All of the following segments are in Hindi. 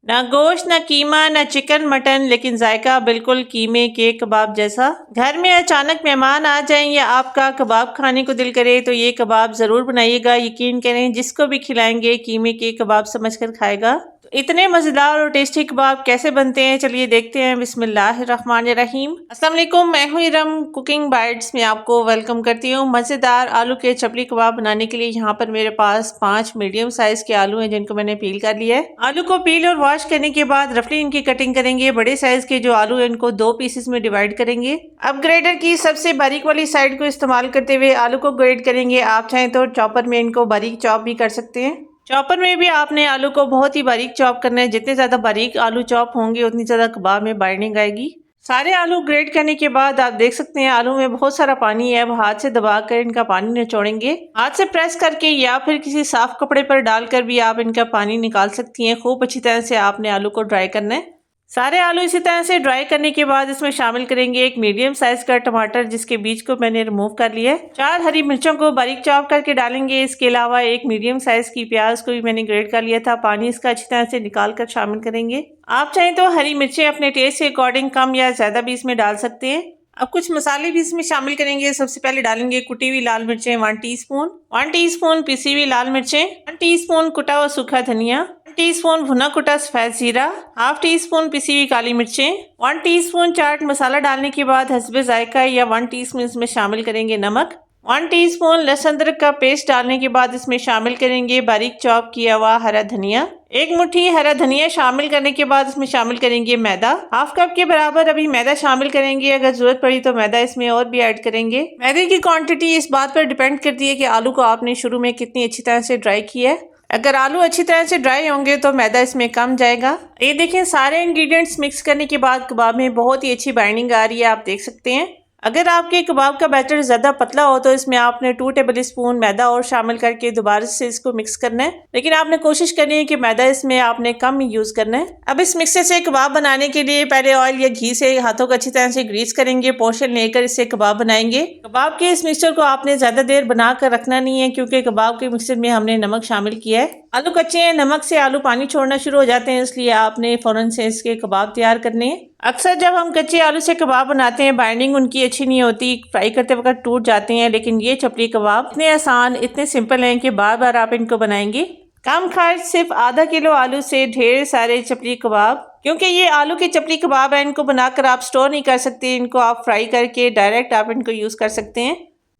ना गोश्त, ना कीमा, ना चिकन मटन, लेकिन जायका बिल्कुल कीमे के कबाब जैसा। घर में अचानक मेहमान आ जाएं या आपका कबाब खाने को दिल करे तो ये कबाब ज़रूर बनाइएगा। यकीन करें, जिसको भी खिलाएंगे कीमे के कबाब समझकर खाएगा। तो इतने मज़ेदार और टेस्टी कबाब कैसे बनते हैं, चलिए देखते हैं। बिस्मिल्लाहिर्रहमानिर्रहीम। अस्सलाम वालेकुम, मैं हूं इरम। कुकिंग बाइट्स में आपको वेलकम करती हूं। मज़ेदार आलू के चपली कबाब बनाने के लिए यहाँ पर मेरे पास 5 मीडियम साइज़ के आलू हैं, जिनको मैंने पील कर लिया है। आलू को पील और वॉश करने के बाद रफली इनकी कटिंग करेंगे। बड़े साइज़ के जो आलू हैं इनको 2 पीसेस में डिवाइड करेंगे। अब ग्रेटर की सबसे बारीक वाली साइड को इस्तेमाल करते हुए आलू को ग्रेट करेंगे। आप चाहें तो चॉपर में इनको बारीक चॉप भी कर सकते हैं। चॉपर में भी आपने आलू को बहुत ही बारीक चॉप करना है। जितने ज़्यादा बारीक आलू चॉप होंगे उतनी ज़्यादा कबाब में बाइंडिंग आएगी। सारे आलू ग्रेट करने के बाद आप देख सकते हैं आलू में बहुत सारा पानी है। अब हाथ से दबाकर इनका पानी निचोड़ेंगे। हाथ से प्रेस करके या फिर किसी साफ कपड़े पर डालकर भी आप इनका पानी निकाल सकती हैं। खूब अच्छी तरह से आपने आलू को ड्राई करना है। सारे आलू इसी तरह से ड्राई करने के बाद इसमें शामिल करेंगे एक मीडियम साइज का टमाटर, जिसके बीज को मैंने रिमूव कर लिया है। 4 हरी मिर्चों को बारीक चॉप करके डालेंगे। इसके अलावा एक मीडियम साइज की प्याज को भी मैंने ग्रेट कर लिया था। पानी इसका अच्छी तरह से निकाल कर शामिल करेंगे। आप चाहें तो हरी मिर्चें अपने टेस्ट के अकॉर्डिंग कम या ज्यादा भी इसमें डाल सकते हैं। अब कुछ मसाले भी इसमें शामिल करेंगे। सबसे पहले डालेंगे कुटी हुई लाल मिर्चें 1 टीस्पून, 1 टीस्पून पिसी हुई लाल मिर्चें, 1 टीस्पून कुटा हुआ सूखा धनिया, 1 टीस्पून भुना कुटा सफेद जीरा, हाफ टीस्पून पिसी हुई काली मिर्चें, 1 टीस्पून चाट मसाला डालने के बाद हस्बे जायका या 1 टीस्पून इसमें शामिल करेंगे नमक। 1 टीस्पून लहसुन अदरक का पेस्ट डालने के बाद इसमें शामिल करेंगे बारीक चॉप किया हुआ हरा धनिया। 1 मुट्ठी हरा धनिया शामिल करने के बाद इसमें शामिल करेंगे मैदा। हाफ कप के बराबर अभी मैदा शामिल करेंगे। अगर जरूरत पड़ी तो मैदा इसमें और भी ऐड करेंगे। मैदे की क्वांटिटी इस बात पर डिपेंड करती है कि आलू को आपने शुरू में कितनी अच्छी तरह से ड्राई किया है। अगर आलू अच्छी तरह से ड्राई होंगे तो मैदा इसमें कम जाएगा। ये देखें, सारे इंग्रेडिएंट्स मिक्स करने के बाद कबाब में बहुत ही अच्छी बाइंडिंग आ रही है, आप देख सकते हैं। अगर आपके कबाब का बैटर ज़्यादा पतला हो तो इसमें आपने 2 टेबल स्पून मैदा और शामिल करके दोबारा से इसको मिक्स करना है, लेकिन आपने कोशिश करनी है कि मैदा इसमें आपने कम यूज़ करना है। अब इस मिक्सर से कबाब बनाने के लिए पहले ऑयल या घी से हाथों को अच्छी तरह से ग्रीस करेंगे। पोर्शन लेकर इससे कबाब बनाएंगे। कबाब के इस मिक्सचर को आपने ज़्यादा देर बना कर रखना नहीं है, क्योंकि कबाब के मिक्सचर में हमने नमक शामिल किया है। आलू कच्चे हैं, नमक से आलू पानी छोड़ना शुरू हो जाते हैं, इसलिए आपने फ़ौरन से इसके कबाब तैयार करने हैं। अक्सर जब हम कच्चे आलू से कबाब बनाते हैं बाइंडिंग उनकी अच्छी नहीं होती, फ्राई करते वक्त टूट जाते हैं, लेकिन ये चपली कबाब इतने आसान, इतने सिंपल हैं कि बार बार आप इनको बनाएंगे। कम खर्च, सिर्फ आधा किलो आलू से ढेर सारे चपली कबाब। क्योंकि ये आलू के चपली कबाब है, इनको बनाकर आप स्टोर नहीं कर सकते, इनको आप फ्राई करके डायरेक्ट आप इनको यूज़ कर सकते हैं।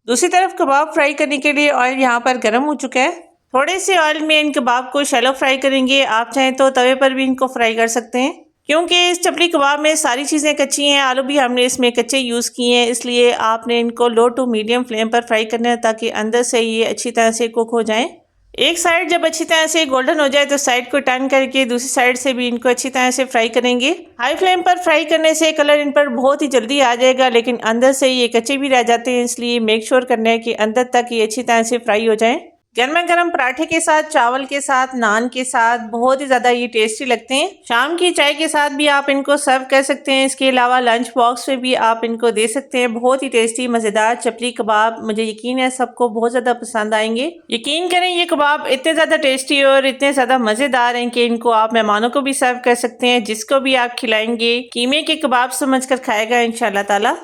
दूसरी तरफ कबाब फ्राई करने के लिए ऑयल यहाँ पर गर्म हो चुका है। थोड़े से ऑयल में इन कबाब को शैलो फ्राई करेंगे। आप चाहें तो तवे पर भी इनको फ्राई कर सकते हैं। क्योंकि इस चपली कबाब में सारी चीज़ें कच्ची हैं, आलू भी हमने इसमें कच्चे यूज़ किए हैं, इसलिए आपने इनको लो टू मीडियम फ्लेम पर फ्राई करना है, ताकि अंदर से ये अच्छी तरह से कुक हो जाएं। एक साइड जब अच्छी तरह से गोल्डन हो जाए तो साइड को टर्न करके दूसरी साइड से भी इनको अच्छी तरह से फ्राई करेंगे। हाई फ्लेम पर फ्राई करने से कलर इन पर बहुत ही जल्दी आ जाएगा, लेकिन अंदर से ये कच्चे भी रह जाते हैं, इसलिए मेक श्योर करना है कि अंदर तक ये अच्छी तरह से फ्राई हो जाएं। गर्मा गर्म पराठे के साथ, चावल के साथ, नान के साथ बहुत ही ज़्यादा ये टेस्टी लगते हैं। शाम की चाय के साथ भी आप इनको सर्व कर सकते हैं। इसके अलावा लंच बॉक्स में भी आप इनको दे सकते हैं। बहुत ही टेस्टी मज़ेदार चपली कबाब, मुझे यकीन है सबको बहुत ज़्यादा पसंद आएंगे। यकीन करें, ये कबाब इतने ज़्यादा टेस्टी और इतने ज़्यादा मज़ेदार हैं कि इनको आप मेहमानों को भी सर्व कर सकते हैं। जिसको भी आप खिलाएंगे कीमे के कबाब समझ कर खाएगा इंशाल्लाह ताला।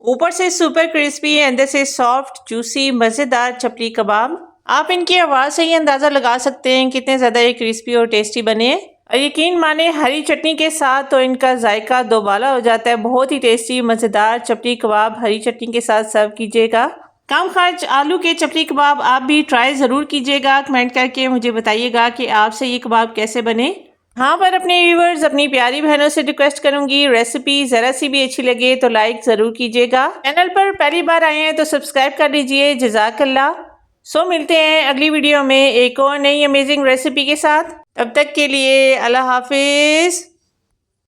ऊपर से सुपर क्रिस्पी है, अंदर से सॉफ्ट जूसी मज़ेदार चपली कबाब। आप इनकी आवाज़ से ही अंदाज़ा लगा सकते हैं कितने ज़्यादा ये क्रिस्पी और टेस्टी बने हैं। और यकीन माने हरी चटनी के साथ तो इनका जायका दोबाला हो जाता है। बहुत ही टेस्टी मज़ेदार चपली कबाब हरी चटनी के साथ सर्व कीजिएगा। कम खर्च आलू के चपली कबाब आप भी ट्राई ज़रूर कीजिएगा। कमेंट करके मुझे बताइएगा कि आपसे ये कबाब कैसे बने। हाँ, पर अपने व्यूवर्स, अपनी प्यारी बहनों से रिक्वेस्ट करूंगी, रेसिपी ज़रा सी भी अच्छी लगे तो लाइक ज़रूर कीजिएगा। चैनल पर पहली बार आए हैं तो सब्सक्राइब कर लीजिए। जज़ाकल्लाह। सो मिलते हैं अगली वीडियो में एक और नई अमेजिंग रेसिपी के साथ। तब तक के लिए अल्लाह हाफिज़।